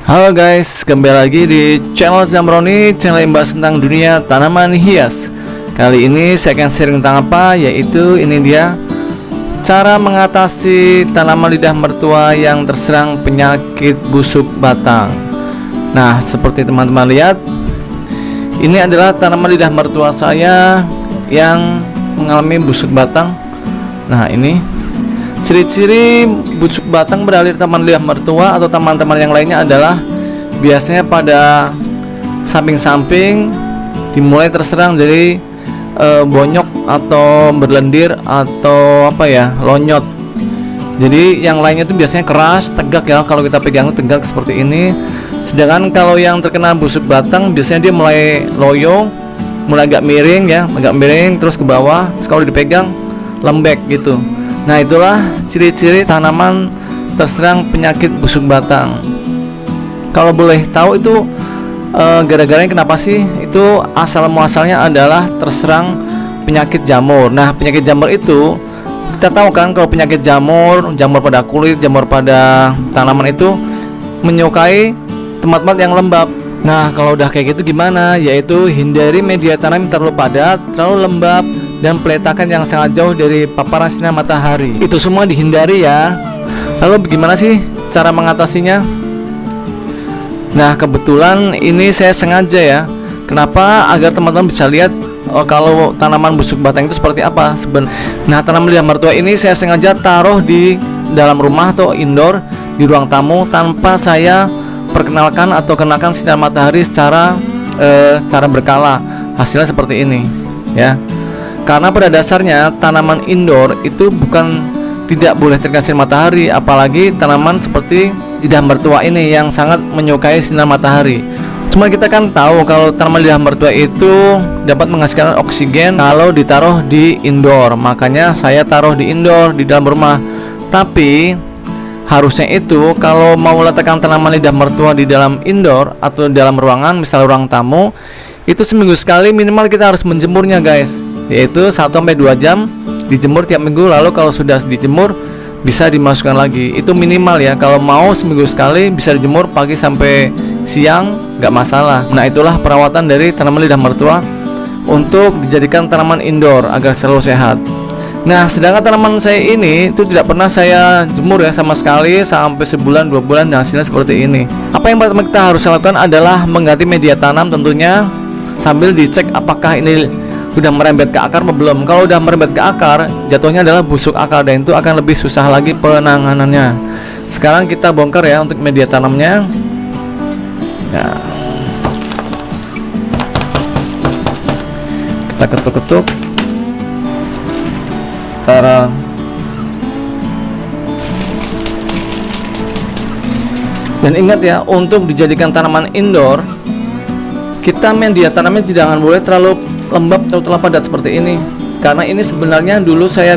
Halo guys, kembali lagi di channel Zamroni, channel yang bahas tentang dunia tanaman hias. Kali ini saya akan sharing tentang apa, yaitu ini dia cara mengatasi tanaman lidah mertua yang terserang penyakit busuk batang. Nah, seperti teman-teman lihat, ini adalah tanaman lidah mertua saya yang mengalami busuk batang. Nah, ini ciri-ciri busuk batang beralih tanaman lidah mertua atau teman-teman yang lainnya adalah biasanya pada samping-samping dimulai terserang dari bonyok atau berlendir atau lonyot. Jadi yang lainnya itu biasanya keras, tegak ya, kalau kita pegang tegak seperti ini. Sedangkan kalau yang terkena busuk batang biasanya dia mulai loyo, mulai agak miring ya, agak miring terus ke bawah, terus kalau dipegang lembek gitu. Nah, itulah ciri-ciri tanaman terserang penyakit busuk batang. Kalau boleh tahu itu gara-garanya kenapa sih? Itu asal muasalnya adalah terserang penyakit jamur. Nah, penyakit jamur itu kita tahu kan, kalau penyakit jamur pada kulit, jamur pada tanaman itu menyukai tempat-tempat yang lembab. Nah, kalau udah kayak gitu gimana? Yaitu hindari media tanam yang terlalu padat, terlalu lembab, dan peletakan yang sangat jauh dari paparan sinar matahari. Itu semua dihindari ya. Lalu bagaimana sih cara mengatasinya? Nah, kebetulan ini saya sengaja ya. Kenapa? Agar teman-teman bisa lihat kalau tanaman busuk batang itu seperti apa. Nah, tanaman lidah mertua ini saya sengaja taruh di dalam rumah atau indoor, di ruang tamu, tanpa saya perkenalkan atau kenakan sinar matahari secara berkala. Hasilnya seperti ini ya. Karena pada dasarnya tanaman indoor itu tidak boleh terkena sinar matahari, apalagi tanaman seperti lidah mertua ini yang sangat menyukai sinar matahari. Cuma kita kan tahu kalau tanaman lidah mertua itu dapat menghasilkan oksigen kalau ditaruh di indoor. Makanya saya taruh di indoor, di dalam rumah. Tapi harusnya itu kalau mau letakkan tanaman lidah mertua di dalam indoor atau di dalam ruangan, misalnya ruang tamu, itu seminggu sekali minimal kita harus menjemurnya guys, yaitu 1-2 jam dijemur tiap minggu. Lalu kalau sudah dijemur bisa dimasukkan lagi. Itu minimal ya. Kalau mau seminggu sekali bisa dijemur pagi sampai siang, nggak masalah. Nah, itulah perawatan dari tanaman lidah mertua untuk dijadikan tanaman indoor agar selalu sehat. Nah, sedangkan tanaman saya ini itu tidak pernah saya jemur ya sama sekali sampai sebulan 2 bulan dan hasilnya seperti ini. Apa yang pertama kita harus lakukan adalah mengganti media tanam tentunya, sambil dicek apakah ini sudah merembet ke akar atau belum. Kalau sudah merembet ke akar, jatuhnya adalah busuk akar dan itu akan lebih susah lagi penanganannya. Sekarang kita bongkar ya untuk media tanamnya. Nah, kita ketuk-ketuk. Dan ingat ya, untuk dijadikan tanaman indoor, kita media tanamnya jangan boleh terlalu lembab atau terlalu padat seperti ini. Karena ini sebenarnya dulu saya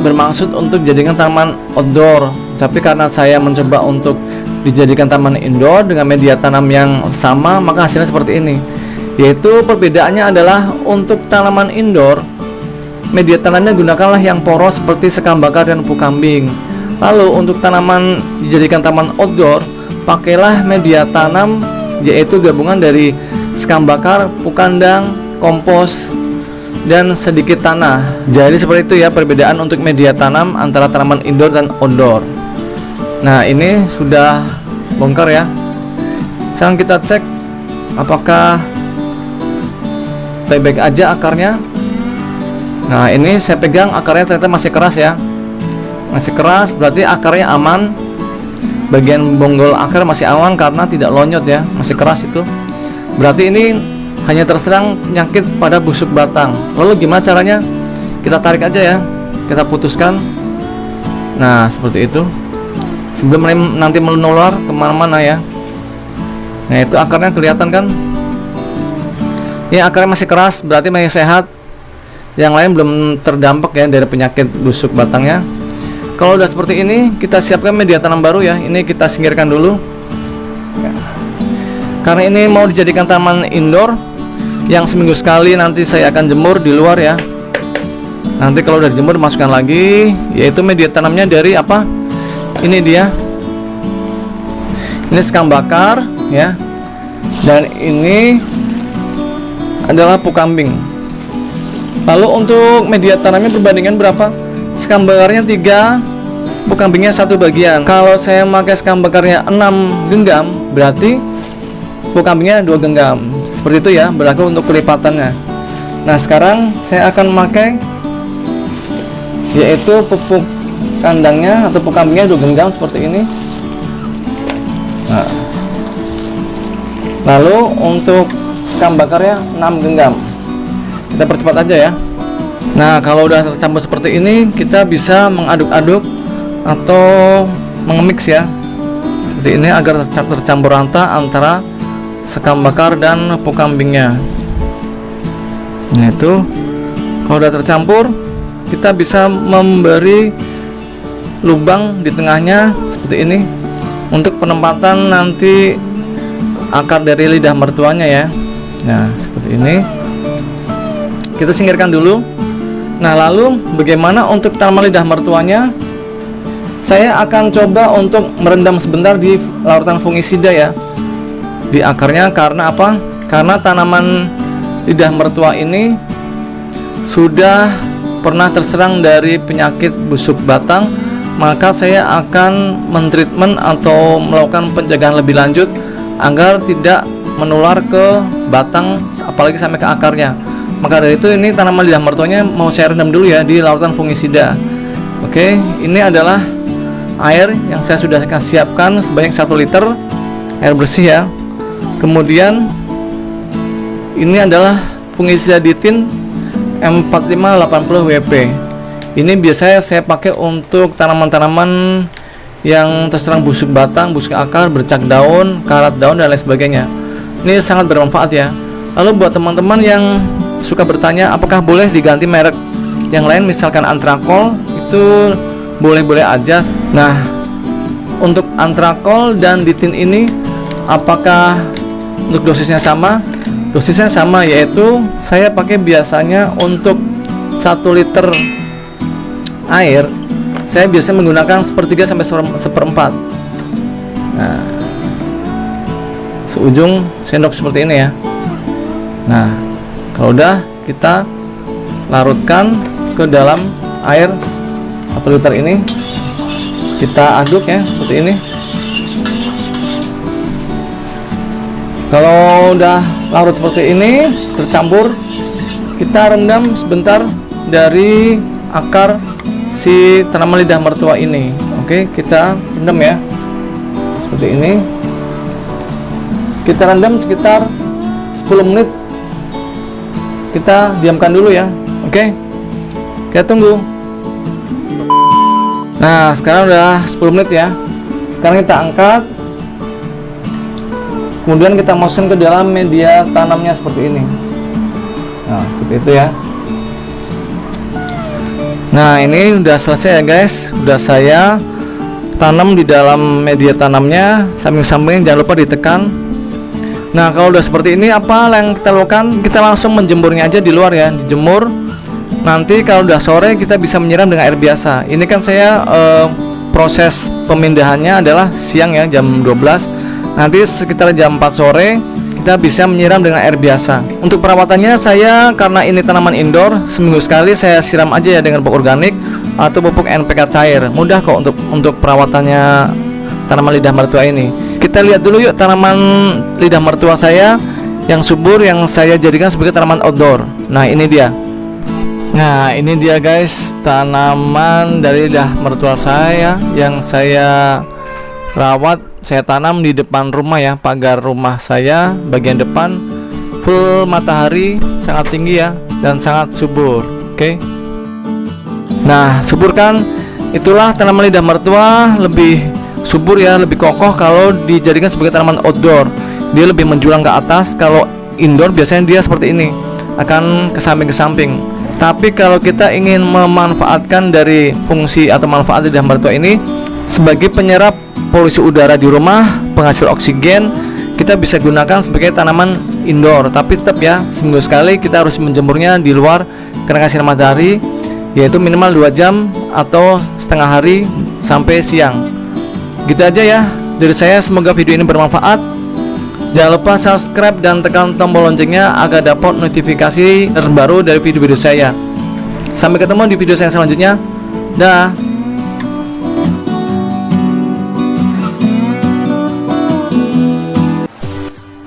bermaksud untuk dijadikan tanaman outdoor, tapi karena saya mencoba untuk dijadikan tanaman indoor dengan media tanam yang sama, maka hasilnya seperti ini. Yaitu perbedaannya adalah untuk tanaman indoor, media tanamnya gunakanlah yang poros seperti sekam bakar dan pupuk kambing. Lalu untuk tanaman dijadikan tanaman outdoor, pakailah media tanam yaitu gabungan dari sekam bakar, pupuk kandang, kompos, dan sedikit tanah. Jadi seperti itu ya perbedaan untuk media tanam antara tanaman indoor dan outdoor. Nah, ini sudah bongkar ya. Sekarang kita cek apakah baik-baik aja akarnya. Nah, ini saya pegang akarnya ternyata masih keras ya. Masih keras berarti akarnya aman. Bagian bonggol akar masih aman karena tidak lonyot ya, masih keras itu. Berarti ini hanya terserang penyakit pada busuk batang. Lalu gimana caranya? Kita tarik aja ya, kita putuskan. Nah, seperti itu. Sebelum nanti menular kemana-mana ya. Nah, itu akarnya kelihatan kan? Ini akarnya masih keras, berarti masih sehat. Yang lain belum terdampak ya dari penyakit busuk batangnya. Kalau udah seperti ini, kita siapkan media tanam baru ya. Ini kita singkirkan dulu. Karena ini mau dijadikan tanaman indoor yang seminggu sekali nanti saya akan jemur di luar ya. Nanti kalau udah dijemur masukkan lagi, yaitu media tanamnya dari apa? Ini dia. Ini sekam bakar ya. Dan ini adalah pupuk kambing. Lalu untuk media tanamnya perbandingan berapa? Sekam bakarnya 3, pupuk kambingnya 1 bagian. Kalau saya pakai sekam bakarnya 6 genggam, berarti pupuk kambingnya 2 genggam. Seperti itu ya, berlaku untuk kelipatannya. Nah, sekarang saya akan memakai yaitu pupuk kandangnya atau pupuk kambingnya 2 genggam seperti ini. Nah, lalu untuk sekam bakarnya 6 genggam. Kita percepat aja ya. Nah, kalau udah tercampur seperti ini, kita bisa mengaduk-aduk atau mengemix ya, seperti ini agar tercampur rata antara sekam bakar dan pupuk kambingnya. Nah, itu kalau udah tercampur, kita bisa memberi lubang di tengahnya seperti ini untuk penempatan nanti akar dari lidah mertuanya ya. Nah, seperti ini kita singkirkan dulu. Nah, lalu bagaimana untuk tanaman lidah mertuanya? Saya akan coba untuk merendam sebentar di larutan fungisida ya, di akarnya. Karena apa? Karena tanaman lidah mertua ini sudah pernah terserang dari penyakit busuk batang, maka saya akan mentreatment atau melakukan penjagaan lebih lanjut agar tidak menular ke batang, apalagi sampai ke akarnya. Maka dari itu ini tanaman lidah mertuanya mau saya rendam dulu ya di larutan fungisida. Oke, ini adalah air yang saya sudah siapkan sebanyak 1 liter air bersih ya. Kemudian ini adalah fungisida ditin M4580 WP. Ini biasanya saya pakai untuk tanaman-tanaman yang terserang busuk batang, busuk akar, bercak daun, karat daun dan lain sebagainya. Ini sangat bermanfaat ya. Lalu buat teman-teman yang suka bertanya apakah boleh diganti merek yang lain, misalkan Antrakol, itu boleh-boleh aja. Nah, untuk Antrakol dan ditin ini apakah untuk dosisnya sama? Dosisnya sama, yaitu saya pakai biasanya untuk 1 liter air saya biasanya menggunakan 1/3 sampai 1/4. Nah, seujung sendok seperti ini ya. Nah, kalau udah kita larutkan ke dalam air 1 liter ini, kita aduk ya seperti ini. Kalau udah larut seperti ini tercampur, kita rendam sebentar dari akar si tanaman lidah mertua ini. Oke, kita rendam ya seperti ini. Kita rendam sekitar 10 menit. Kita diamkan dulu ya. Oke, kita tunggu. Nah, sekarang udah 10 menit ya. Sekarang kita angkat, kemudian kita masukkan ke dalam media tanamnya seperti ini. Nah, seperti itu ya. Nah, ini udah selesai ya guys. Udah saya tanam di dalam media tanamnya, samping-samping jangan lupa ditekan. Nah, kalau udah seperti ini, apa yang kita lakukan? Kita langsung menjemurnya aja di luar ya, dijemur. Nanti kalau udah sore kita bisa menyiram dengan air biasa. Ini kan saya proses pemindahannya adalah siang ya, jam 12. Nanti sekitar jam 4 sore kita bisa menyiram dengan air biasa. Untuk perawatannya, saya karena ini tanaman indoor, seminggu sekali saya siram aja ya dengan pupuk organik atau pupuk NPK cair. Mudah kok untuk perawatannya tanaman lidah mertua ini. Kita lihat dulu yuk tanaman lidah mertua saya yang subur, yang saya jadikan sebagai tanaman outdoor. Nah, ini dia. Nah, ini dia guys, tanaman dari lidah mertua saya yang saya rawat. Saya tanam di depan rumah ya, pagar rumah saya bagian depan full matahari, sangat tinggi ya, dan sangat subur. Oke. Nah, subur kan? Itulah tanaman lidah mertua lebih subur ya, lebih kokoh kalau dijadikan sebagai tanaman outdoor. Dia lebih menjulang ke atas. Kalau indoor biasanya dia seperti ini, akan ke samping. Tapi kalau kita ingin memanfaatkan dari fungsi atau manfaat lidah mertua ini sebagai penyerap polusi udara di rumah, penghasil oksigen, kita bisa gunakan sebagai tanaman indoor. Tapi tetap ya, seminggu sekali kita harus menjemurnya di luar kena sinar matahari, yaitu minimal 2 jam atau setengah hari sampai siang. Gitu aja ya. dari saya. Semoga video ini bermanfaat. Jangan lupa subscribe dan tekan tombol loncengnya agar dapat notifikasi terbaru dari video-video saya. Sampai ketemu di video saya selanjutnya. Dah.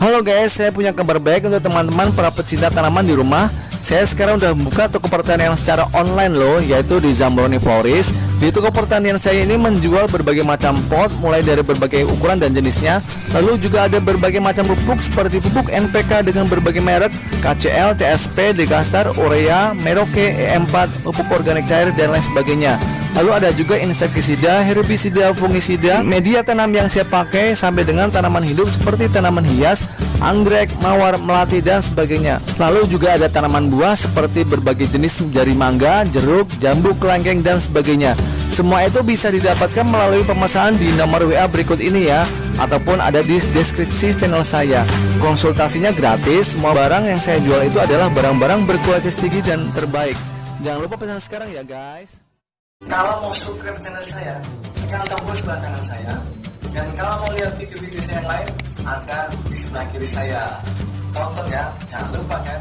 Halo guys, saya punya kabar baik untuk teman-teman para pecinta tanaman di rumah. Saya sekarang udah membuka toko pertanian secara online loh, yaitu di Zambroni Florist. Di toko pertanian saya ini menjual berbagai macam pot, mulai dari berbagai ukuran dan jenisnya. Lalu juga ada berbagai macam pupuk seperti pupuk NPK dengan berbagai merek, KCL, TSP, Degastar, Urea, Merauke, E4, pupuk organik cair dan lain sebagainya. Lalu ada juga insektisida, herbisida, fungisida, media tanam yang saya pakai sampai dengan tanaman hidup seperti tanaman hias, anggrek, mawar, melati dan sebagainya. Lalu juga ada tanaman buah seperti berbagai jenis dari mangga, jeruk, jambu, kelengkeng dan sebagainya. Semua itu bisa didapatkan melalui pemesanan di nomor WA berikut ini ya, ataupun ada di deskripsi channel saya. Konsultasinya gratis. Semua barang yang saya jual itu adalah barang-barang berkualitas tinggi dan terbaik. Jangan lupa pesan sekarang ya guys. Kalau mau subscribe channel saya, tekan tombol sebelah kanan saya. Dan kalau mau lihat video-video saya yang lain, ada di sebelah kiri saya. Tonton ya, jangan lupa kan.